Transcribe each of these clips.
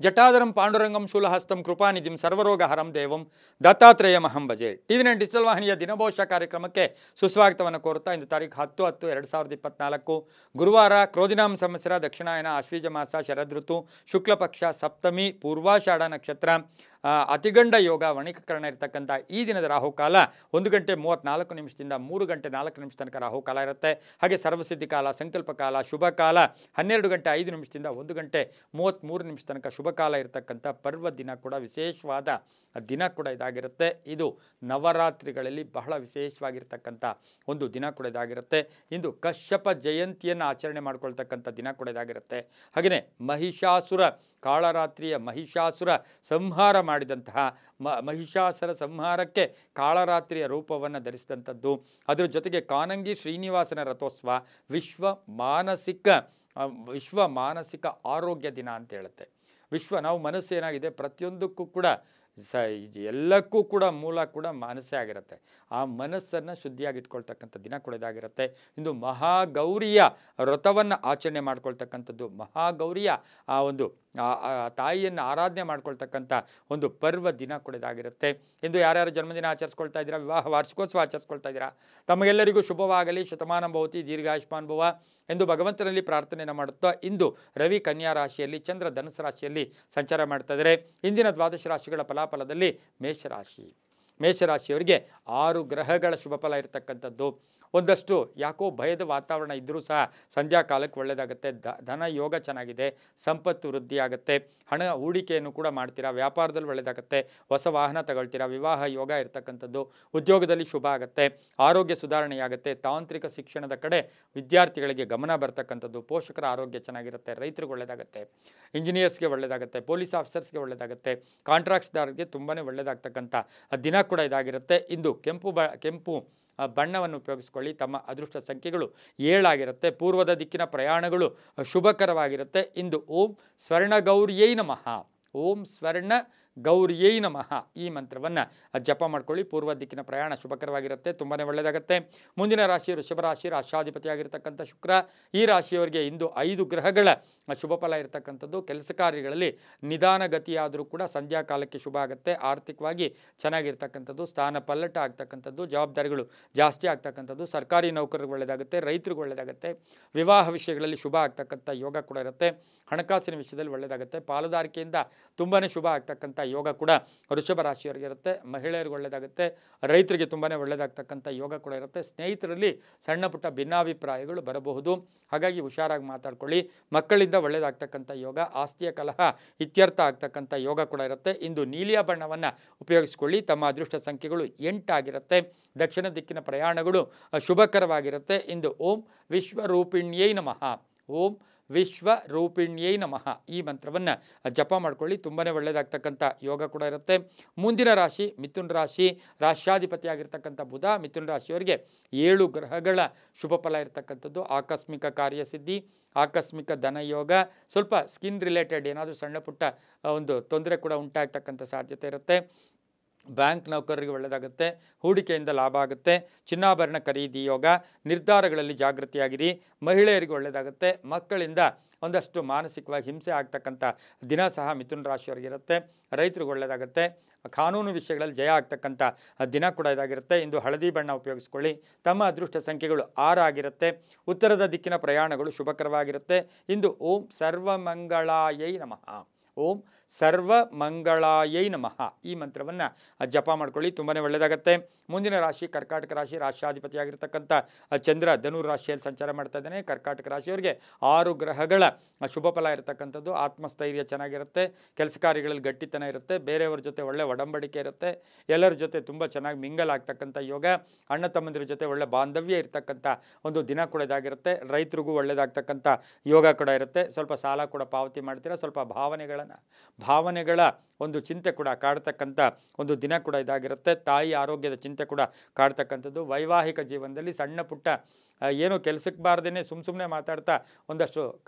ಜಟಾಧರಂ ಪಾಂಡುರಂಗಂ ಶೂಲಹಸ್ತಂ ಕೃಪಾನಿಧಿಂ ಸರ್ವರೋಗಹರಂ ದೇವಂ ದತ್ತಾತ್ರೇಯಮಹಂ ಭಜೆ. ಟಿವಿ9 ಡಿಜಿಟಲ್ ವಾಹಿನಿಯ ದಿನಭವಿಷ್ಯ ಕಾರ್ಯಕ್ರಮಕ್ಕೆ ಸುಸ್ವಾಗತವನ್ನು ಕೋರುತ್ತಾ ಇಂದು ತಾರೀಕು 10/10/2024 ಗುರುವಾರ ಕ್ರೋಧಿನಾಮ ಸಂವತ್ಸರ ದಕ್ಷಿಣಾಯನ ಆಶ್ವೀಜ ಮಾಸ ಶರದೃತು ಶುಕ್ಲ ಪಕ್ಷ ಸಪ್ತಮಿ ಪೂರ್ವಾಷಾಢ ನಕ್ಷತ್ರ ಅತಿಗಂಡ ಯೋಗ ವಣಿಕಕರಣ ಇರತಕ್ಕಂಥ ಈ ದಿನದ ರಾಹುಕಾಲ 1:34 3 ಗಂಟೆ 4 ನಿಮಿಷ ತನಕ ರಾಹುಕಾಲ ಇರುತ್ತೆ. ಹಾಗೆ ಸರ್ವಸಿದ್ಧಿ ಕಾಲ, ಸಂಕಲ್ಪ ಕಾಲ, ಶುಭ ಕಾಲ 12:05 1:33 ತನಕ ಶುಭ ಕಾಲ ಇರತಕ್ಕಂಥ ಪರ್ವ ದಿನ ಕೂಡ ವಿಶೇಷವಾದ ದಿನ ಕೂಡ ಇದಾಗಿರುತ್ತೆ. ಇದು ನವರಾತ್ರಿಗಳಲ್ಲಿ ಬಹಳ ವಿಶೇಷವಾಗಿರ್ತಕ್ಕಂಥ ಒಂದು ದಿನ ಕೂಡ ಇದಾಗಿರುತ್ತೆ. ಇಂದು ಕಶ್ಯಪ ಜಯಂತಿಯನ್ನು ಆಚರಣೆ ಮಾಡ್ಕೊಳ್ತಕ್ಕಂಥ ದಿನ ಕೂಡ ಇದಾಗಿರುತ್ತೆ. ಹಾಗೆಯೇ ಮಹಿಷಾಸುರ ಕಾಳರಾತ್ರಿಯ ಮಹಿಷಾಸುರ ಸಂಹಾರ ಮಾಡಿದಂತಹ ಮಹಿಷಾಸುರ ಸಂಹಾರಕ್ಕೆ ಕಾಳರಾತ್ರಿಯ ರೂಪವನ್ನು ಧರಿಸಿದಂಥದ್ದು. ಅದರ ಜೊತೆಗೆ ಕಾನಂಗಿ ಶ್ರೀನಿವಾಸನ ರಥೋತ್ಸವ ವಿಶ್ವ ಮಾನಸಿಕ ಆರೋಗ್ಯ ದಿನ ಅಂತ ಹೇಳುತ್ತೆ. ನಾವು ಮನಸ್ಸು ಏನಾಗಿದೆ ಪ್ರತಿಯೊಂದಕ್ಕೂ ಕೂಡ ಎಲ್ಲಕ್ಕೂ ಕೂಡ ಮೂಲ ಕೂಡ ಮನಸ್ಸೇ ಆಗಿರುತ್ತೆ. ಆ ಮನಸ್ಸನ್ನು ಶುದ್ಧಿಯಾಗಿಟ್ಕೊಳ್ತಕ್ಕಂಥ ದಿನ ಕೂಡ ಇದಾಗಿರುತ್ತೆ. ಇಂದು ಮಹಾಗೌರಿಯ ವ್ರತವನ್ನು ಆಚರಣೆ ಮಾಡ್ಕೊಳ್ತಕ್ಕಂಥದ್ದು, ಮಹಾಗೌರಿಯ ಆ ಒಂದು ತಾಯಿಯನ್ನು ಆರಾಧನೆ ಮಾಡ್ಕೊಳ್ತಕ್ಕಂಥ ಒಂದು ಪರ್ವ ದಿನ ಕೂಡ ಇದಾಗಿರುತ್ತೆ. ಇಂದು ಯಾರ್ಯಾರು ಜನ್ಮದಿನ ಆಚರಿಸ್ಕೊಳ್ತಾ ಇದ್ದೀರಾ, ವಿವಾಹ ವಾರ್ಷಿಕೋತ್ಸವ ಆಚರಿಸ್ಕೊಳ್ತಾ ಇದ್ದೀರಾ, ತಮಗೆಲ್ಲರಿಗೂ ಶುಭವಾಗಲಿ, ಶತಮಾನ ಭವತಿ, ದೀರ್ಘಾಯುಷ್ಮಾನ್ ಭವ ಎಂದು ಭಗವಂತನಲ್ಲಿ ಪ್ರಾರ್ಥನೆಯನ್ನು ಮಾಡುತ್ತಾ ಇಂದು ರವಿ ಕನ್ಯಾ ರಾಶಿಯಲ್ಲಿ, ಚಂದ್ರ ಧನುಸು ರಾಶಿಯಲ್ಲಿ ಸಂಚಾರ ಮಾಡ್ತಾ ಇದ್ದಾರೆ. ಇಂದಿನ ದ್ವಾದಶ ರಾಶಿಗಳ ಫಲಾಫಲದಲ್ಲಿ ಮೇಷರಾಶಿಯವರಿಗೆ 6 ಗ್ರಹಗಳ ಶುಭ ಫಲ ಇರತಕ್ಕಂಥದ್ದು. ಒಂದಷ್ಟು ಯಾಕೋ ಭಯದ ವಾತಾವರಣ ಇದ್ದರೂ ಸಹ ಸಂಧ್ಯಾ ಕಾಲಕ್ಕೆ ಒಳ್ಳೆಯದಾಗುತ್ತೆ. ಧನ ಯೋಗ ಚೆನ್ನಾಗಿದೆ, ಸಂಪತ್ತು ವೃದ್ಧಿಯಾಗುತ್ತೆ, ಹಣ ಹೂಡಿಕೆಯನ್ನು ಕೂಡ ಮಾಡ್ತೀರಾ, ವ್ಯಾಪಾರದಲ್ಲಿ ಒಳ್ಳೆಯದಾಗುತ್ತೆ, ಹೊಸ ವಾಹನ ತಗೊಳ್ತೀರಾ, ವಿವಾಹ ಯೋಗ ಇರತಕ್ಕಂಥದ್ದು, ಉದ್ಯೋಗದಲ್ಲಿ ಶುಭ ಆಗುತ್ತೆ, ಆರೋಗ್ಯ ಸುಧಾರಣೆಯಾಗುತ್ತೆ, ತಾಂತ್ರಿಕ ಶಿಕ್ಷಣದ ಕಡೆ ವಿದ್ಯಾರ್ಥಿಗಳಿಗೆ ಗಮನ ಬರ್ತಕ್ಕಂಥದ್ದು, ಪೋಷಕರ ಆರೋಗ್ಯ ಚೆನ್ನಾಗಿರುತ್ತೆ, ರೈತರಿಗೆ ಒಳ್ಳೆಯದಾಗುತ್ತೆ, ಇಂಜಿನಿಯರ್ಸ್ಗೆ ಒಳ್ಳೆಯದಾಗುತ್ತೆ, ಪೊಲೀಸ್ ಆಫೀಸರ್ಸ್ಗೆ ಒಳ್ಳೆಯದಾಗುತ್ತೆ, ಕಾಂಟ್ರಾಕ್ಟ್ಸ್ದಾರರಿಗೆ ತುಂಬಾ ಒಳ್ಳೆಯದಾಗ್ತಕ್ಕಂಥ ದಿನ ಕೂಡ ಇದಾಗಿರುತ್ತೆ. ಇಂದು ಕೆಂಪು ಬಣ್ಣವನ್ನು ಉಪಯೋಗಿಸ್ಕೊಳ್ಳಿ. ತಮ್ಮ ಅದೃಷ್ಟ ಸಂಖ್ಯೆಗಳು 7 ಆಗಿರುತ್ತೆ. ಪೂರ್ವದ ದಿಕ್ಕಿನ ಪ್ರಯಾಣಗಳು ಶುಭಕರವಾಗಿರುತ್ತೆ. ಇಂದು ಓಂ ಸ್ವರ್ಣಗೌರಿಯೈ ನಮಃ, ಓಂ ಸ್ವರ್ಣ ಗೌರಿಯೈ ನಮಃ ಈ ಮಂತ್ರವನ್ನು ಜಪ ಮಾಡ್ಕೊಳ್ಳಿ. ಪೂರ್ವ ದಿಕ್ಕಿನ ಪ್ರಯಾಣ ಶುಭಕರವಾಗಿರುತ್ತೆ, ತುಂಬಾ ಒಳ್ಳೆಯದಾಗುತ್ತೆ. ಮುಂದಿನ ರಾಶಿ ವೃಷಭ ರಾಶಿ, ರಾಷ್ಟ್ರಾಧಿಪತಿಯಾಗಿರ್ತಕ್ಕಂಥ ಶುಕ್ರ. ಈ ರಾಶಿಯವರಿಗೆ ಇಂದು 5 ಗ್ರಹಗಳ ಶುಭ ಫಲ ಇರತಕ್ಕಂಥದ್ದು. ಕೆಲಸ ಕಾರ್ಯಗಳಲ್ಲಿ ನಿಧಾನಗತಿಯಾದರೂ ಕೂಡ ಸಂಧ್ಯಾ ಕಾಲಕ್ಕೆ ಶುಭ ಆಗುತ್ತೆ. ಆರ್ಥಿಕವಾಗಿ ಚೆನ್ನಾಗಿರ್ತಕ್ಕಂಥದ್ದು, ಸ್ಥಾನ ಪಲ್ಲಟ ಆಗ್ತಕ್ಕಂಥದ್ದು, ಜವಾಬ್ದಾರಿಗಳು ಜಾಸ್ತಿ ಆಗ್ತಕ್ಕಂಥದ್ದು, ಸರ್ಕಾರಿ ನೌಕರರಿಗೆ ಒಳ್ಳೆಯದಾಗುತ್ತೆ, ರೈತರಿಗೆ ಒಳ್ಳೆಯದಾಗುತ್ತೆ, ವಿವಾಹ ವಿಷಯಗಳಲ್ಲಿ ಶುಭ ಆಗ್ತಕ್ಕಂಥ ಯೋಗ ಕೂಡ ಇರುತ್ತೆ. ಹಣಕಾಸಿನ ವಿಷಯದಲ್ಲಿ ಒಳ್ಳೆಯದಾಗುತ್ತೆ, ಪಾಲುದಾರಿಕೆಯಿಂದ ತುಂಬಾ ಶುಭ ಆಗ್ತಕ್ಕಂಥ ಯೋಗ ಕೂಡ ವೃಷಭ ರಾಶಿಯವರಿಗೆ ಇರುತ್ತೆ. ಮಹಿಳೆಯರಿಗೆ ಒಳ್ಳೆಯದಾಗುತ್ತೆ, ರೈತರಿಗೆ ತುಂಬಾ ಒಳ್ಳೆಯದಾಗ್ತಕ್ಕಂಥ ಯೋಗ ಕೂಡ ಇರುತ್ತೆ. ಸ್ನೇಹಿತರಲ್ಲಿ ಸಣ್ಣ ಪುಟ್ಟ ಭಿನ್ನಾಭಿಪ್ರಾಯಗಳು ಬರಬಹುದು, ಹಾಗಾಗಿ ಹುಷಾರಾಗಿ ಮಾತಾಡ್ಕೊಳ್ಳಿ. ಮಕ್ಕಳಿಂದ ಒಳ್ಳೆಯದಾಗ್ತಕ್ಕಂಥ ಯೋಗ, ಆಸ್ತಿಯ ಕಲಹ ಇತ್ಯರ್ಥ ಆಗ್ತಕ್ಕಂಥ ಯೋಗ ಕೂಡ ಇರುತ್ತೆ. ಇಂದು ನೀಲಿಯ ಬಣ್ಣವನ್ನು ಉಪಯೋಗಿಸಿಕೊಳ್ಳಿ. ತಮ್ಮ ಅದೃಷ್ಟ ಸಂಖ್ಯೆಗಳು 8 ಆಗಿರುತ್ತೆ. ದಕ್ಷಿಣ ದಿಕ್ಕಿನ ಪ್ರಯಾಣಗಳು ಶುಭಕರವಾಗಿರುತ್ತೆ. ಇಂದು ಓಂ ವಿಶ್ವರೂಪಿಣ್ಯೈ ನಮಃ, ಓಂ ವಿಶ್ವರೂಪಿಣ್ಯೈ ನಮಃ ಈ ಮಂತ್ರವನ್ನು ಜಪ ಮಾಡ್ಕೊಳ್ಳಿ. ತುಂಬಾ ಒಳ್ಳೆಯದಾಗ್ತಕ್ಕಂಥ ಯೋಗ ಕೂಡ ಇರುತ್ತೆ. ಮುಂದಿನ ರಾಶಿ ಮಿಥುನ ರಾಶಿ, ರಾಷ್ಟ್ರಾಧಿಪತಿಯಾಗಿರ್ತಕ್ಕಂಥ ಬುಧ. ಮಿಥುನ ರಾಶಿಯವರಿಗೆ 7 ಗ್ರಹಗಳ ಶುಭ ಫಲ ಇರತಕ್ಕಂಥದ್ದು. ಆಕಸ್ಮಿಕ ಕಾರ್ಯಸಿದ್ಧಿ, ಆಕಸ್ಮಿಕ ಧನಯೋಗ, ಸ್ವಲ್ಪ ಸ್ಕಿನ್ ರಿಲೇಟೆಡ್ ಏನಾದರೂ ಸಣ್ಣ ಪುಟ್ಟ ಒಂದು ತೊಂದರೆ ಕೂಡ ಉಂಟಾಗ್ತಕ್ಕಂಥ ಸಾಧ್ಯತೆ ಇರುತ್ತೆ. ಬ್ಯಾಂಕ್ ನೌಕರರಿಗೆ ಒಳ್ಳೆಯದಾಗುತ್ತೆ, ಹೂಡಿಕೆಯಿಂದ ಲಾಭ ಆಗುತ್ತೆ, ಚಿನ್ನಾಭರಣ ಖರೀದಿ ಯೋಗ, ನಿರ್ಧಾರಗಳಲ್ಲಿ ಜಾಗೃತಿಯಾಗಿರಿ. ಮಹಿಳೆಯರಿಗೆ ಒಳ್ಳೆಯದಾಗುತ್ತೆ, ಮಕ್ಕಳಿಂದ ಒಂದಷ್ಟು ಮಾನಸಿಕವಾಗಿ ಹಿಂಸೆ ಆಗ್ತಕ್ಕಂಥ ದಿನ ಸಹ ಮಿಥುನ ರಾಶಿಯವರಿಗಿರುತ್ತೆ. ರೈತರಿಗೆ ಒಳ್ಳೆಯದಾಗುತ್ತೆ, ಕಾನೂನು ವಿಷಯಗಳಲ್ಲಿ ಜಯ ಆಗ್ತಕ್ಕಂಥ ದಿನ ಕೂಡ ಇದಾಗಿರುತ್ತೆ. ಇಂದು ಹಳದಿ ಬಣ್ಣ ಉಪಯೋಗಿಸ್ಕೊಳ್ಳಿ. ತಮ್ಮ ಅದೃಷ್ಟ ಸಂಖ್ಯೆಗಳು 6 ಆಗಿರುತ್ತೆ. ಉತ್ತರದ ದಿಕ್ಕಿನ ಪ್ರಯಾಣಗಳು ಶುಭಕರವಾಗಿರುತ್ತೆ. ಇಂದು ಓಂ ಸರ್ವಮಂಗಳಾಯೈ ನಮಃ, ಓಂ ಸರ್ವಮಂಗಳಾಯೈ ನಮಃ ಈ ಮಂತ್ರವನ್ನು ಜಪ ಮಾಡ್ಕೊಳ್ಳಿ. ತುಂಬಾ ಒಳ್ಳೆಯದಾಗುತ್ತೆ. ಮುಂದಿನ ರಾಶಿ ಕರ್ಕಾಟಕ ರಾಶಿ, ರಾಷ್ಟ್ರಾಧಿಪತಿಯಾಗಿರ್ತಕ್ಕಂಥ ಚಂದ್ರ ಧನುರ್ ರಾಶಿಯಲ್ಲಿ ಸಂಚಾರ ಮಾಡ್ತಾ ಇದ್ದಾನೆ. ಕರ್ಕಾಟಕ ರಾಶಿಯವರಿಗೆ 6 ಗ್ರಹಗಳ ಶುಭ ಫಲ ಇರತಕ್ಕಂಥದ್ದು. ಆತ್ಮಸ್ಥೈರ್ಯ ಚೆನ್ನಾಗಿರುತ್ತೆ, ಕೆಲಸ ಕಾರ್ಯಗಳಲ್ಲಿ ಗಟ್ಟಿತನ ಇರುತ್ತೆ, ಬೇರೆಯವ್ರ ಜೊತೆ ಒಳ್ಳೆ ಒಡಂಬಡಿಕೆ ಇರುತ್ತೆ, ಎಲ್ಲರ ಜೊತೆ ತುಂಬ ಚೆನ್ನಾಗಿ ಮಿಂಗಲ್ ಆಗ್ತಕ್ಕಂಥ ಯೋಗ, ಅಣ್ಣ ತಮ್ಮಂದಿರ ಜೊತೆ ಒಳ್ಳೆ ಬಾಂಧವ್ಯ ಇರ್ತಕ್ಕಂಥ ಒಂದು ದಿನ ಕೂಡ ಇದಾಗಿರುತ್ತೆ. ರೈತರಿಗೂ ಒಳ್ಳೆಯದಾಗ್ತಕ್ಕಂಥ ಯೋಗ ಕೂಡ ಇರುತ್ತೆ. ಸ್ವಲ್ಪ ಸಾಲ ಕೂಡ ಪಾವತಿ ಮಾಡ್ತೀರಾ, ಸ್ವಲ್ಪ ಭಾವನೆಗಳ ಒಂದು ಚಿಂತೆ ಕೂಡ ಕಾಡ್ತಕ್ಕಂಥ ಒಂದು ದಿನ ಕೂಡ ಇದಾಗಿರುತ್ತೆ. ತಾಯಿ ಆರೋಗ್ಯದ ಚಿಂತೆ ಕೂಡ ಕಾಡ್ತಕ್ಕಂಥದ್ದು. ವೈವಾಹಿಕ ಜೀವನದಲ್ಲಿ ಸಣ್ಣ ಪುಟ್ಟ ಏನೋ ಕೆಲಸಕ್ಕೆ ಬಾರ್ದೇ ಸುಮ್ಮನೆ ಮಾತಾಡ್ತಾ ಒಂದಷ್ಟು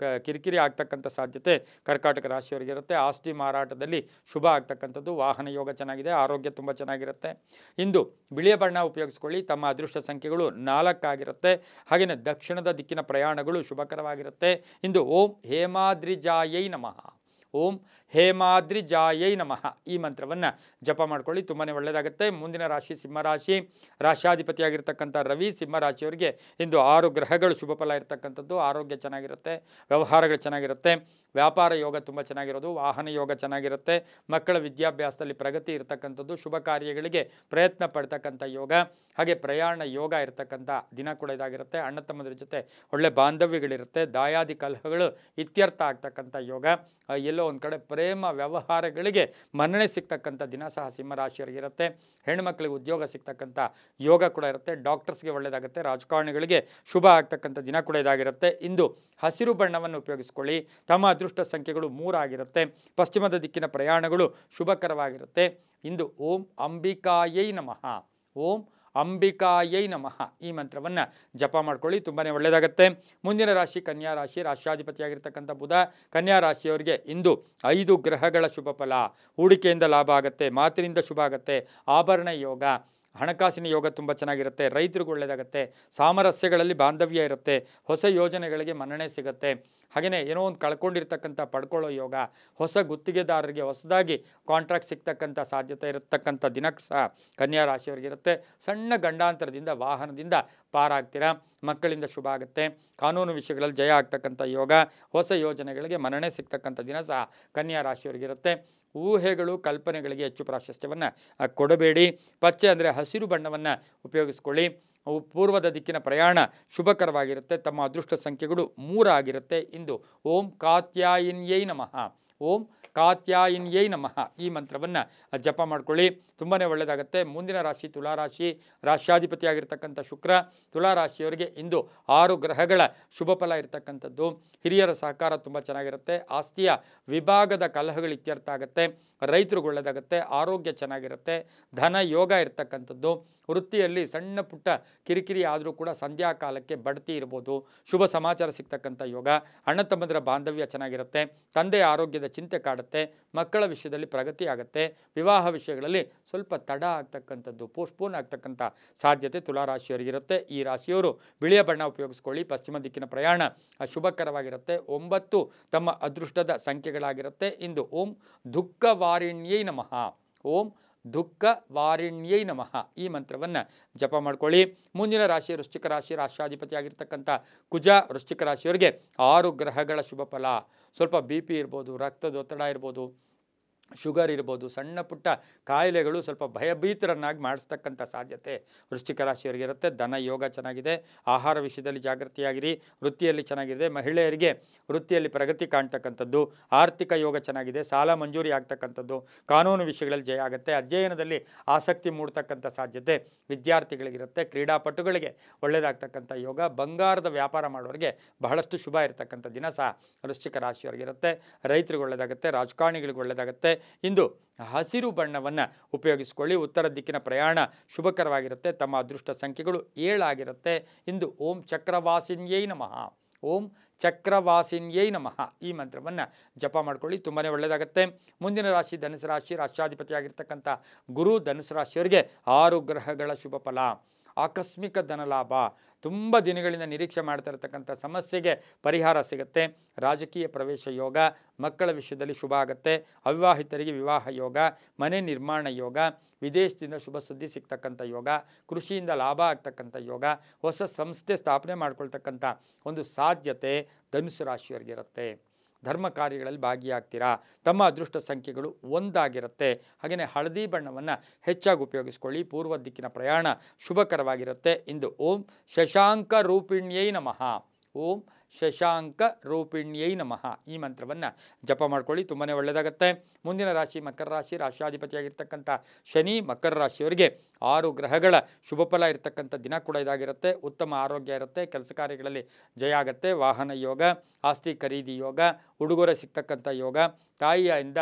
ಕಿರಿಕಿರಿ ಆಗ್ತಕ್ಕಂಥ ಸಾಧ್ಯತೆ ಕರ್ಕಾಟಕ ರಾಶಿಯವರಿಗಿರುತ್ತೆ. ಆಸ್ತಿ ಮಾರಾಟದಲ್ಲಿ ಶುಭ ಆಗ್ತಕ್ಕಂಥದ್ದು. ವಾಹನ ಯೋಗ ಚೆನ್ನಾಗಿದೆ, ಆರೋಗ್ಯ ತುಂಬ ಚೆನ್ನಾಗಿರುತ್ತೆ. ಇಂದು ಬಿಳಿಯ ಬಣ್ಣ ಉಪಯೋಗಿಸ್ಕೊಳ್ಳಿ. ತಮ್ಮ ಅದೃಷ್ಟ ಸಂಖ್ಯೆಗಳು 4 ಆಗಿರುತ್ತೆ. ಹಾಗೆಯೇ ದಕ್ಷಿಣದ ದಿಕ್ಕಿನ ಪ್ರಯಾಣಗಳು ಶುಭಕರವಾಗಿರುತ್ತೆ. ಇಂದು ಓಂ ಹೇಮಾದ್ರಿಜಾಯೈ ನಮಃ, ಓಂ ಹೇಮಾದ್ರಿ ಜಾಯೈ ನಮಃ ಈ ಮಂತ್ರವನ್ನು ಜಪ ಮಾಡ್ಕೊಳ್ಳಿ, ತುಂಬಾ ಒಳ್ಳೆಯದಾಗುತ್ತೆ. ಮುಂದಿನ ರಾಶಿ ಸಿಂಹರಾಶಿ. ರಾಶ್ಯಾಧಿಪತಿಯಾಗಿರ್ತಕ್ಕಂಥ ರವಿ ಸಿಂಹರಾಶಿಯವರಿಗೆ ಇಂದು 6 ಗ್ರಹಗಳು ಶುಭ ಫಲ ಇರತಕ್ಕಂಥದ್ದು. ಆರೋಗ್ಯ ಚೆನ್ನಾಗಿರುತ್ತೆ, ವ್ಯವಹಾರಗಳು ಚೆನ್ನಾಗಿರುತ್ತೆ, ವ್ಯಾಪಾರ ಯೋಗ ತುಂಬ ಚೆನ್ನಾಗಿರೋದು, ವಾಹನ ಯೋಗ ಚೆನ್ನಾಗಿರುತ್ತೆ, ಮಕ್ಕಳ ವಿದ್ಯಾಭ್ಯಾಸದಲ್ಲಿ ಪ್ರಗತಿ ಇರತಕ್ಕಂಥದ್ದು, ಶುಭ ಕಾರ್ಯಗಳಿಗೆ ಪ್ರಯತ್ನ ಪಡ್ತಕ್ಕಂಥ ಯೋಗ, ಹಾಗೆ ಪ್ರಯಾಣ ಯೋಗ ಇರತಕ್ಕಂಥ ದಿನ ಕೂಡ ಇದಾಗಿರುತ್ತೆ. ಅಣ್ಣ ತಮ್ಮದ್ರ ಜೊತೆ ಒಳ್ಳೆ ಬಾಂಧವ್ಯಗಳಿರುತ್ತೆ, ದಾಯಾದಿ ಕಲಹಗಳು ಇತ್ಯರ್ಥ ಆಗ್ತಕ್ಕಂಥ ಯೋಗ, ಎಲ್ಲೋ ಒಂದು ಕಡೆ ಪ್ರೇಮ ವ್ಯವಹಾರಗಳಿಗೆ ಮನ್ನಣೆ ಸಿಗ್ತಕ್ಕಂಥ ದಿನ ಸಹ ಸಿಂಹರಾಶಿಯವರಿಗಿರುತ್ತೆ. ಹೆಣ್ಮಕ್ಳಿಗೆ ಉದ್ಯೋಗ ಸಿಗ್ತಕ್ಕಂಥ ಯೋಗ ಕೂಡ ಇರುತ್ತೆ, ಡಾಕ್ಟರ್ಸ್ಗೆ ಒಳ್ಳೆಯದಾಗುತ್ತೆ, ರಾಜಕಾರಣಿಗಳಿಗೆ ಶುಭ ಆಗ್ತಕ್ಕಂಥ ದಿನ ಕೂಡ ಇದಾಗಿರುತ್ತೆ. ಇಂದು ಹಸಿರು ಬಣ್ಣವನ್ನು ಉಪಯೋಗಿಸ್ಕೊಳ್ಳಿ. ತಮ್ಮ ಅದೃಷ್ಟ ಸಂಖ್ಯೆಗಳು 3 ಆಗಿರುತ್ತೆ. ಪಶ್ಚಿಮದ ದಿಕ್ಕಿನ ಪ್ರಯಾಣಗಳು ಶುಭಕರವಾಗಿರುತ್ತೆ. ಇಂದು ಓಂ ಅಂಬಿಕಾಯೈ ನಮಃ, ಓಂ ಅಂಬಿಕಾಯೈ ನಮಃ ಈ ಮಂತ್ರವನ್ನು ಜಪ ಮಾಡ್ಕೊಳ್ಳಿ, ತುಂಬಾ ಒಳ್ಳೆಯದಾಗುತ್ತೆ. ಮುಂದಿನ ರಾಶಿ ಕನ್ಯಾ ರಾಶಿ. ರಾಶ್ಯಾಧಿಪತಿಯಾಗಿರ್ತಕ್ಕಂಥ ಬುಧ ಕನ್ಯಾ ರಾಶಿಯವರಿಗೆ ಇಂದು 5 ಗ್ರಹಗಳ ಶುಭ ಫಲ. ಹೂಡಿಕೆಯಿಂದ ಲಾಭ ಆಗುತ್ತೆ, ಮಾತಿನಿಂದ ಶುಭ ಆಗುತ್ತೆ, ಆಭರಣ ಯೋಗ, ಹಣಕಾಸಿನ ಯೋಗ ತುಂಬ ಚೆನ್ನಾಗಿರುತ್ತೆ, ರೈತರಿಗೂ ಒಳ್ಳೆಯದಾಗುತ್ತೆ, ಸಾಮರಸ್ಯಗಳಲ್ಲಿ ಬಾಂಧವ್ಯ ಇರುತ್ತೆ, ಹೊಸ ಯೋಜನೆಗಳಿಗೆ ಮನ್ನಣೆ ಸಿಗುತ್ತೆ. ಹಾಗೆಯೇ ಏನೋ ಒಂದು ಕಳ್ಕೊಂಡಿರ್ತಕ್ಕಂಥ ಪಡ್ಕೊಳ್ಳೋ ಯೋಗ, ಹೊಸ ಗುತ್ತಿಗೆದಾರರಿಗೆ ಹೊಸದಾಗಿ ಕಾಂಟ್ರಾಕ್ಟ್ ಸಿಗ್ತಕ್ಕಂಥ ಸಾಧ್ಯತೆ ಇರತಕ್ಕಂಥ ದಿನಕ್ಕೆ ಸಹ ಕನ್ಯಾ ರಾಶಿಯವರಿಗಿರುತ್ತೆ. ಸಣ್ಣ ಗಂಡಾಂತರದಿಂದ ವಾಹನದಿಂದ ಪಾರಾಗ್ತೀರಾ, ಮಕ್ಕಳಿಂದ ಶುಭ ಆಗುತ್ತೆ, ಕಾನೂನು ವಿಷಯಗಳಲ್ಲಿ ಜಯ ಆಗ್ತಕ್ಕಂಥ ಯೋಗ, ಹೊಸ ಯೋಜನೆಗಳಿಗೆ ಮನ್ನಣೆ ಸಿಗ್ತಕ್ಕಂಥ ದಿನ ಸಹ ಕನ್ಯಾ ರಾಶಿಯವರಿಗಿರುತ್ತೆ. ಊಹೆಗಳು ಕಲ್ಪನೆಗಳಿಗೆ ಹೆಚ್ಚು ಪ್ರಾಶಸ್ತ್ಯವನ್ನು ಕೊಡಬೇಡಿ. ಪಚ್ಚೆ ಅಂದರೆ ಹಸಿರು ಬಣ್ಣವನ್ನು ಉಪಯೋಗಿಸ್ಕೊಳ್ಳಿ. ಪೂರ್ವದ ದಿಕ್ಕಿನ ಪ್ರಯಾಣ ಶುಭಕರವಾಗಿರುತ್ತೆ. ತಮ್ಮ ಅದೃಷ್ಟ ಸಂಖ್ಯೆಗಳು 3 ಆಗಿರುತ್ತೆ. ಇಂದು ಓಂ ಕಾತ್ಯಾಯಿನ್ಯೈ ನಮಃ, ಓಂ ಕಾತ್ಯಾಯಿನ್ಯೈ ನಮಃ ಈ ಮಂತ್ರವನ್ನು ಜಪ ಮಾಡ್ಕೊಳ್ಳಿ, ತುಂಬಾ ಒಳ್ಳೆಯದಾಗುತ್ತೆ. ಮುಂದಿನ ರಾಶಿ ತುಲಾರಾಶಿ. ರಾಶ್ಯಾಧಿಪತಿಯಾಗಿರ್ತಕ್ಕಂಥ ಶುಕ್ರ ತುಲಾರಾಶಿಯವರಿಗೆ ಇಂದು 6 ಗ್ರಹಗಳ ಶುಭ ಫಲ ಇರತಕ್ಕಂಥದ್ದು. ಹಿರಿಯರ ಸಹಕಾರ ತುಂಬ ಚೆನ್ನಾಗಿರುತ್ತೆ, ಆಸ್ತಿಯ ವಿಭಾಗದ ಕಲಹಗಳು ಇತ್ಯರ್ಥ ಆಗುತ್ತೆ, ರೈತರಿಗೆ ಒಳ್ಳೆಯದಾಗುತ್ತೆ, ಆರೋಗ್ಯ ಚೆನ್ನಾಗಿರುತ್ತೆ, ಧನ ಯೋಗ ಇರತಕ್ಕಂಥದ್ದು. ವೃತ್ತಿಯಲ್ಲಿ ಸಣ್ಣ ಪುಟ್ಟ ಕಿರಿಕಿರಿ ಆದರೂ ಕೂಡ ಸಂಧ್ಯಾ ಕಾಲಕ್ಕೆ ಬಡ್ತಿ ಇರ್ಬೋದು, ಶುಭ ಸಮಾಚಾರ ಸಿಗ್ತಕ್ಕಂಥ ಯೋಗ, ಅಣ್ಣ ತಮ್ಮಂದಿರ ಬಾಂಧವ್ಯ ಚೆನ್ನಾಗಿರುತ್ತೆ, ತಂದೆಯ ಆರೋಗ್ಯದ ಚಿಂತೆ ಕಾಡುತ್ತೆ, ಮಕ್ಕಳ ವಿಷಯದಲ್ಲಿ ಪ್ರಗತಿ ಆಗುತ್ತೆ, ವಿವಾಹ ವಿಷಯಗಳಲ್ಲಿ ಸ್ವಲ್ಪ ತಡ ಆಗ್ತಕ್ಕಂಥದ್ದು, ಪೋಸ್ಟ್ಪೋನ್ ಆಗ್ತಕ್ಕಂಥ ಸಾಧ್ಯತೆ ತುಲಾರಾಶಿಯವರಿಗಿರುತ್ತೆ. ಈ ರಾಶಿಯವರು ಬಿಳಿಯ ಬಣ್ಣ ಉಪಯೋಗಿಸ್ಕೊಳ್ಳಿ. ಪಶ್ಚಿಮ ದಿಕ್ಕಿನ ಪ್ರಯಾಣ ಶುಭಕರವಾಗಿರುತ್ತೆ. 9 ತಮ್ಮ ಅದೃಷ್ಟದ ಸಂಖ್ಯೆಗಳಾಗಿರುತ್ತೆ. ಇಂದು ಓಂ ದುಃಖ ವಾರಿಣ್ಯೈ ನಮಃ, ಓಂ ದುಃಖ ವಾರಿಣ್ಯೈ ನಮಃ ಈ ಮಂತ್ರವನ್ನು ಜಪ ಮಾಡ್ಕೊಳ್ಳಿ. ಮುಂದಿನ ರಾಶಿ ವೃಶ್ಚಿಕ ರಾಶಿ. ರಾಷ್ಟ್ರಾಧಿಪತಿಯಾಗಿರ್ತಕ್ಕಂಥ ಕುಜ ವೃಶ್ಚಿಕ ರಾಶಿಯವರಿಗೆ 6 ಗ್ರಹಗಳ ಶುಭ ಫಲ. ಸ್ವಲ್ಪ BP ಇರ್ಬೋದು, ರಕ್ತದೊತ್ತಡ ಇರ್ಬೋದು, ಶುಗರ್ ಇರ್ಬೋದು, ಸಣ್ಣ ಪುಟ್ಟ ಕಾಯಿಲೆಗಳು ಸ್ವಲ್ಪ ಭಯಭೀತರನ್ನಾಗಿ ಮಾಡಿಸ್ತಕ್ಕಂಥ ಸಾಧ್ಯತೆ ವೃಶ್ಚಿಕ ರಾಶಿಯವರಿಗಿರುತ್ತೆ. ಧನ ಯೋಗ ಚೆನ್ನಾಗಿದೆ, ಆಹಾರ ವಿಷಯದಲ್ಲಿ ಜಾಗೃತಿಯಾಗಿರಿ, ವೃತ್ತಿಯಲ್ಲಿ ಚೆನ್ನಾಗಿದೆ, ಮಹಿಳೆಯರಿಗೆ ವೃತ್ತಿಯಲ್ಲಿ ಪ್ರಗತಿ ಕಾಣ್ತಕ್ಕಂಥದ್ದು, ಆರ್ಥಿಕ ಯೋಗ ಚೆನ್ನಾಗಿದೆ, ಸಾಲ ಮಂಜೂರಿ ಆಗ್ತಕ್ಕಂಥದ್ದು, ಕಾನೂನು ವಿಷಯಗಳಲ್ಲಿ ಜಯ ಆಗುತ್ತೆ, ಅಧ್ಯಯನದಲ್ಲಿ ಆಸಕ್ತಿ ಮೂಡ್ತಕ್ಕಂಥ ಸಾಧ್ಯತೆ ವಿದ್ಯಾರ್ಥಿಗಳಿಗಿರುತ್ತೆ, ಕ್ರೀಡಾಪಟುಗಳಿಗೆ ಒಳ್ಳೆಯದಾಗ್ತಕ್ಕಂಥ ಯೋಗ, ಬಂಗಾರದ ವ್ಯಾಪಾರ ಮಾಡೋರಿಗೆ ಬಹಳಷ್ಟು ಶುಭ ಇರತಕ್ಕಂಥ ದಿನ ಸಹ ವೃಶ್ಚಿಕ ರಾಶಿಯವರಿಗಿರುತ್ತೆ. ರೈತರಿಗೆ ಒಳ್ಳೆಯದಾಗುತ್ತೆ, ರಾಜಕಾರಣಿಗಳಿಗೆ ಒಳ್ಳೆಯದಾಗುತ್ತೆ. ಇಂದು ಹಸಿರು ಬಣ್ಣವನ್ನು ಉಪಯೋಗಿಸಿಕೊಳ್ಳಿ. ಉತ್ತರ ದಿಕ್ಕಿನ ಪ್ರಯಾಣ ಶುಭಕರವಾಗಿರುತ್ತೆ. ತಮ್ಮ ಅದೃಷ್ಟ ಸಂಖ್ಯೆಗಳು 7 ಆಗಿರುತ್ತೆ. ಇಂದು ಓಂ ಚಕ್ರವಾಸಿನ್ಯೈ ನಮಃ, ಓಂ ಚಕ್ರವಾಸಿನ್ಯೈ ನಮಃ ಈ ಮಂತ್ರವನ್ನು ಜಪ ಮಾಡ್ಕೊಳ್ಳಿ, ತುಂಬಾ ಒಳ್ಳೆಯದಾಗುತ್ತೆ. ಮುಂದಿನ ರಾಶಿ ಧನುಸು ರಾಶಿ. ರಾಷ್ಟ್ರಾಧಿಪತಿಯಾಗಿರ್ತಕ್ಕಂಥ ಗುರು ಧನುಸು ರಾಶಿಯವರಿಗೆ 6 ಗ್ರಹಗಳ ಶುಭ ಫಲ. ಆಕಸ್ಮಿಕ ಧನಲಾಭ, ತುಂಬ ದಿನಗಳಿಂದ ನಿರೀಕ್ಷೆ ಮಾಡ್ತಾ ಇರತಕ್ಕಂಥ ಸಮಸ್ಯೆಗೆ ಪರಿಹಾರ ಸಿಗುತ್ತೆ, ರಾಜಕೀಯ ಪ್ರವೇಶ ಯೋಗ, ಮಕ್ಕಳ ವಿಷಯದಲ್ಲಿ ಶುಭ ಆಗುತ್ತೆ, ಅವಿವಾಹಿತರಿಗೆ ವಿವಾಹ ಯೋಗ, ಮನೆ ನಿರ್ಮಾಣ ಯೋಗ, ವಿದೇಶದಿಂದ ಶುಭ ಸುದ್ದಿ ಸಿಗ್ತಕ್ಕಂಥ ಯೋಗ, ಕೃಷಿಯಿಂದ ಲಾಭ ಆಗ್ತಕ್ಕಂಥ ಯೋಗ, ಹೊಸ ಸಂಸ್ಥೆ ಸ್ಥಾಪನೆ ಮಾಡ್ಕೊಳ್ತಕ್ಕಂಥ ಒಂದು ಸಾಧ್ಯತೆ ಧನುಸು ರಾಶಿಯವರಿಗಿರುತ್ತೆ. ಧರ್ಮ ಕಾರ್ಯಗಳಲ್ಲಿ ಭಾಗಿಯಾಗ್ತೀರಾ. ತಮ್ಮ ಅದೃಷ್ಟ ಸಂಖ್ಯೆಗಳು 1 ಆಗಿರುತ್ತೆ. ಹಾಗೆಯೇ ಹಳದಿ ಬಣ್ಣವನ್ನು ಹೆಚ್ಚಾಗಿ ಉಪಯೋಗಿಸ್ಕೊಳ್ಳಿ. ಪೂರ್ವ ದಿಕ್ಕಿನ ಪ್ರಯಾಣ ಶುಭಕರವಾಗಿರುತ್ತೆ. ಇಂದು ಓಂ ಶಶಾಂಕ ರೂಪಿಣ್ಯೈ ನಮಃ, ಓಂ ಶಶಾಂಕ ರೂಪಿಣ್ಯೈ ನಮಃ ಈ ಮಂತ್ರವನ್ನು ಜಪ ಮಾಡ್ಕೊಳ್ಳಿ, ತುಂಬಾ ಒಳ್ಳೆಯದಾಗುತ್ತೆ. ಮುಂದಿನ ರಾಶಿ ಮಕರ ರಾಶಿ. ರಾಷ್ಟ್ರಾಧಿಪತಿಯಾಗಿರ್ತಕ್ಕಂಥ ಶನಿ ಮಕರ ರಾಶಿಯವರಿಗೆ 6 ಗ್ರಹಗಳ ಶುಭ ಫಲ ಇರತಕ್ಕಂಥ ದಿನ ಕೂಡ ಇದಾಗಿರುತ್ತೆ. ಉತ್ತಮ ಆರೋಗ್ಯ ಇರುತ್ತೆ, ಕೆಲಸ ಕಾರ್ಯಗಳಲ್ಲಿ ಜಯ ಆಗುತ್ತೆ, ವಾಹನ ಯೋಗ, ಆಸ್ತಿ ಖರೀದಿ ಯೋಗ, ಉಡುಗೊರೆ ಸಿಗ್ತಕ್ಕಂಥ ಯೋಗ, ತಾಯಿಯಿಂದ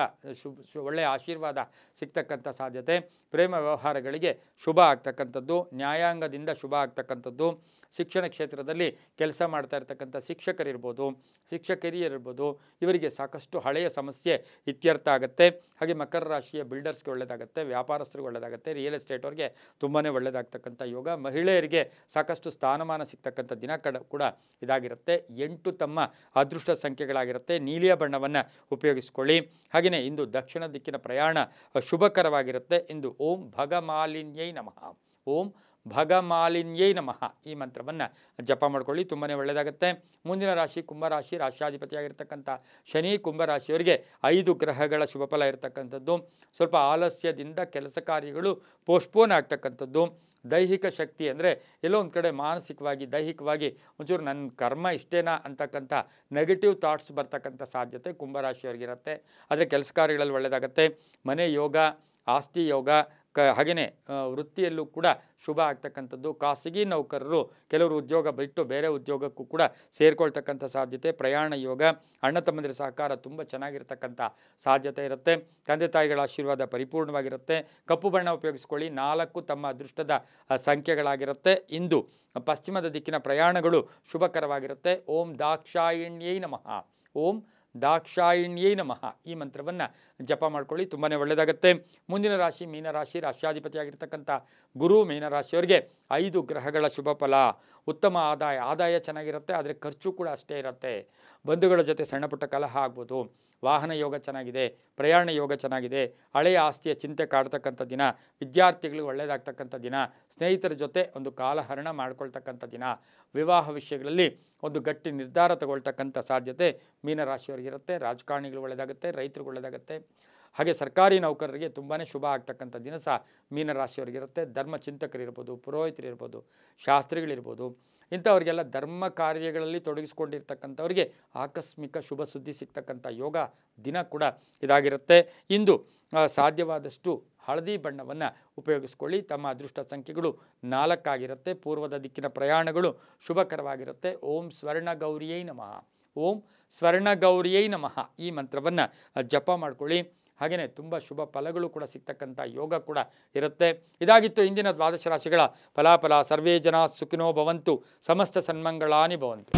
ಒಳ್ಳೆಯ ಆಶೀರ್ವಾದ ಸಿಗ್ತಕ್ಕಂಥ ಸಾಧ್ಯತೆ, ಪ್ರೇಮ ವ್ಯವಹಾರಗಳಿಗೆ ಶುಭ ಆಗ್ತಕ್ಕಂಥದ್ದು, ನ್ಯಾಯಾಂಗದಿಂದ ಶುಭ ಆಗ್ತಕ್ಕಂಥದ್ದು, ಶಿಕ್ಷಣ ಕ್ಷೇತ್ರದಲ್ಲಿ ಕೆಲಸ ಮಾಡ್ತಾ ಇರ್ತಕ್ಕಂಥ ಶಿಕ್ಷಕರಿರ್ಬೋದು, ಶಿಕ್ಷಕರಿಯರಿರ್ಬೋದು, ಇವರಿಗೆ ಸಾಕಷ್ಟು ಹಳೆಯ ಸಮಸ್ಯೆ ಇತ್ಯರ್ಥ ಆಗುತ್ತೆ. ಹಾಗೆ ಮಕರ ರಾಶಿಯ ಬಿಲ್ಡರ್ಸ್ಗೆ ಒಳ್ಳೆಯದಾಗುತ್ತೆ, ವ್ಯಾಪಾರಸ್ಥರಿಗೆ ಒಳ್ಳೆಯದಾಗುತ್ತೆ, ರಿಯಲ್ ಎಸ್ಟೇಟ್ ಅವ್ರಿಗೆ ತುಂಬಾ ಒಳ್ಳೆಯದಾಗ್ತಕ್ಕಂಥ ಯೋಗ. ಮಹಿಳೆಯರಿಗೆ ಸಾಕಷ್ಟು ಸ್ಥಾನಮಾನ ಸಿಗ್ತಕ್ಕಂಥ ದಿನ ಕೂಡ ಇದಾಗಿರುತ್ತೆ. 8 ತಮ್ಮ ಅದೃಷ್ಟ ಸಂಖ್ಯೆಗಳಾಗಿರುತ್ತೆ. ನೀಲಿಯ ಬಣ್ಣವನ್ನು ಉಪಯೋಗಿಸ್ಕೊಳ್ಳಿ. ಹಾಗೆಯೇ ಇಂದು ದಕ್ಷಿಣ ದಿಕ್ಕಿನ ಪ್ರಯಾಣ ಶುಭಕರವಾಗಿರುತ್ತೆ. ಇಂದು ಓಂ ಭಗಮಾಲಿನ್ಯೈ ನಮಃ, ಓಂ ಭಗಮಾಲಿನ್ಯೈ ನಮಃ ಈ ಮಂತ್ರವನ್ನು ಜಪ ಮಾಡ್ಕೊಳ್ಳಿ, ತುಂಬಾ ಒಳ್ಳೆಯದಾಗುತ್ತೆ. ಮುಂದಿನ ರಾಶಿ ಕುಂಭರಾಶಿ. ರಾಶ್ಯಾಧಿಪತಿಯಾಗಿರ್ತಕ್ಕಂಥ ಶನಿ ಕುಂಭರಾಶಿಯವರಿಗೆ 5 ಗ್ರಹಗಳ ಶುಭಫಲ ಇರತಕ್ಕಂಥದ್ದು. ಸ್ವಲ್ಪ ಆಲಸ್ಯದಿಂದ ಕೆಲಸ ಕಾರ್ಯಗಳು ಪೋಸ್ಟ್ಪೋನ್ ಆಗ್ತಕ್ಕಂಥದ್ದು. ದೈಹಿಕ ಶಕ್ತಿ ಅಂದರೆ ಎಲ್ಲೋ ಒಂದು ಕಡೆ ಮಾನಸಿಕವಾಗಿ ದೈಹಿಕವಾಗಿ ಒಂಚೂರು ನನ್ನ ಕರ್ಮ ಇಷ್ಟೇನಾ ಅಂತಕ್ಕಂಥ ನೆಗೆಟಿವ್ ಥಾಟ್ಸ್ ಬರ್ತಕ್ಕಂಥ ಸಾಧ್ಯತೆ ಕುಂಭರಾಶಿಯವರಿಗಿರುತ್ತೆ. ಆದರೆ ಕೆಲಸ ಕಾರ್ಯಗಳಲ್ಲಿ ಒಳ್ಳೆಯದಾಗುತ್ತೆ. ಮನೆ ಯೋಗ, ಆಸ್ತಿ ಯೋಗ, ಹಾಗೆಯೇ ವೃತ್ತಿಯಲ್ಲೂ ಕೂಡ ಶುಭ ಆಗ್ತಕ್ಕಂಥದ್ದು. ಖಾಸಗಿ ನೌಕರರು ಕೆಲವರು ಉದ್ಯೋಗ ಬಿಟ್ಟು ಬೇರೆ ಉದ್ಯೋಗಕ್ಕೂ ಕೂಡ ಸೇರಿಕೊಳ್ತಕ್ಕಂಥ ಸಾಧ್ಯತೆ. ಪ್ರಯಾಣ ಯೋಗ, ಅಣ್ಣ ತಮ್ಮಂದಿರ ಸಹಕಾರ ತುಂಬ ಚೆನ್ನಾಗಿರ್ತಕ್ಕಂಥ ಸಾಧ್ಯತೆ ಇರುತ್ತೆ. ತಂದೆ ತಾಯಿಗಳ ಆಶೀರ್ವಾದ ಪರಿಪೂರ್ಣವಾಗಿರುತ್ತೆ. ಕಪ್ಪು ಬಣ್ಣ ಉಪಯೋಗಿಸ್ಕೊಳ್ಳಿ. 4 ತಮ್ಮ ಅದೃಷ್ಟದ ಸಂಖ್ಯೆಗಳಾಗಿರುತ್ತೆ. ಇಂದು ಪಶ್ಚಿಮದ ದಿಕ್ಕಿನ ಪ್ರಯಾಣಗಳು ಶುಭಕರವಾಗಿರುತ್ತೆ. ಓಂ ದಾಕ್ಷಾಯಿಣ್ಯೈ ನಮಃ, ಓಂ ದಾಕ್ಷಾಯಿಣ್ಯೈ ನಮಃ ಈ ಮಂತ್ರವನ್ನು ಜಪ ಮಾಡ್ಕೊಳ್ಳಿ, ತುಂಬಾ ಒಳ್ಳೆಯದಾಗುತ್ತೆ. ಮುಂದಿನ ರಾಶಿ ಮೀನರಾಶಿ. ರಾಶ್ಯಾಧಿಪತಿಯಾಗಿರ್ತಕ್ಕಂಥ ಗುರು ಮೀನರಾಶಿಯವರಿಗೆ 5 ಗ್ರಹಗಳ ಶುಭ ಫಲ. ಉತ್ತಮ ಆದಾಯ ಚೆನ್ನಾಗಿರುತ್ತೆ, ಆದರೆ ಖರ್ಚು ಕೂಡ ಅಷ್ಟೇ ಇರುತ್ತೆ. ಬಂಧುಗಳ ಜೊತೆ ಸಣ್ಣ ಪುಟ್ಟ ಕಲಹ ಆಗ್ಬೋದು. ವಾಹನ ಯೋಗ ಚೆನ್ನಾಗಿದೆ, ಪ್ರಯಾಣ ಯೋಗ ಚೆನ್ನಾಗಿದೆ. ಹಳೆಯ ಆಸ್ತಿಯ ಚಿಂತೆ ಕಾಡ್ತಕ್ಕಂಥ ದಿನ. ವಿದ್ಯಾರ್ಥಿಗಳಿಗೆ ಒಳ್ಳೆಯದಾಗ್ತಕ್ಕಂಥ ದಿನ. ಸ್ನೇಹಿತರ ಜೊತೆ ಒಂದು ಕಾಲಹರಣ ಮಾಡ್ಕೊಳ್ತಕ್ಕಂಥ ದಿನ. ವಿವಾಹ ವಿಷಯಗಳಲ್ಲಿ ಒಂದು ಗಟ್ಟಿ ನಿರ್ಧಾರ ತಗೊಳ್ತಕ್ಕಂಥ ಸಾಧ್ಯತೆ ಮೀನರಾಶಿಯವರಿಗಿರುತ್ತೆ. ರಾಜಕಾರಣಿಗಳು ಒಳ್ಳೆಯದಾಗುತ್ತೆ, ರೈತರಿಗೆ ಒಳ್ಳೆಯದಾಗುತ್ತೆ. ಹಾಗೆ ಸರ್ಕಾರಿ ನೌಕರರಿಗೆ ತುಂಬಾ ಶುಭ ಆಗ್ತಕ್ಕಂಥ ದಿನ ಸಹ ಮೀನರಾಶಿಯವರಿಗಿರುತ್ತೆ. ಧರ್ಮ ಚಿಂತಕರಿರ್ಬೋದು, ಪುರೋಹಿತರಿರ್ಬೋದು, ಶಾಸ್ತ್ರಿಗಳಿರ್ಬೋದು, ಇಂಥವ್ರಿಗೆಲ್ಲ ಧರ್ಮ ಕಾರ್ಯಗಳಲ್ಲಿ ತೊಡಗಿಸ್ಕೊಂಡಿರ್ತಕ್ಕಂಥವ್ರಿಗೆ ಆಕಸ್ಮಿಕ ಶುಭ ಸುದ್ದಿ ಸಿಗ್ತಕ್ಕಂಥ ಯೋಗ ದಿನ ಕೂಡ ಇದಾಗಿರುತ್ತೆ. ಇಂದು ಸಾಧ್ಯವಾದಷ್ಟು ಹಳದಿ ಬಣ್ಣವನ್ನು ಉಪಯೋಗಿಸ್ಕೊಳ್ಳಿ. ತಮ್ಮ ಅದೃಷ್ಟ ಸಂಖ್ಯೆಗಳು 4 ಆಗಿರುತ್ತೆ. ಪೂರ್ವದ ದಿಕ್ಕಿನ ಪ್ರಯಾಣಗಳು ಶುಭಕರವಾಗಿರುತ್ತೆ. ಓಂ ಸ್ವರ್ಣಗೌರಿಯೈ ನಮಃ, ಓಂ ಸ್ವರ್ಣಗೌರಿಯೈ ನಮಃ ಈ ಮಂತ್ರವನ್ನು ಜಪ ಮಾಡ್ಕೊಳ್ಳಿ. ಹಾಗೆಯೇ ತುಂಬ ಶುಭ ಫಲಗಳು ಕೂಡ ಸಿಗ್ತಕ್ಕಂಥ ಯೋಗ ಕೂಡ ಇರುತ್ತೆ. ಇದಾಗಿತ್ತು ಇಂದಿನ 12 ರಾಶಿಗಳ ಫಲಾಫಲ. ಸರ್ವೇ ಜನ ಸುಖಿನೋ ಭವಂತು, ಸಮಸ್ತ ಸನ್ಮಂಗಳಾನಿ ಭವಂತು.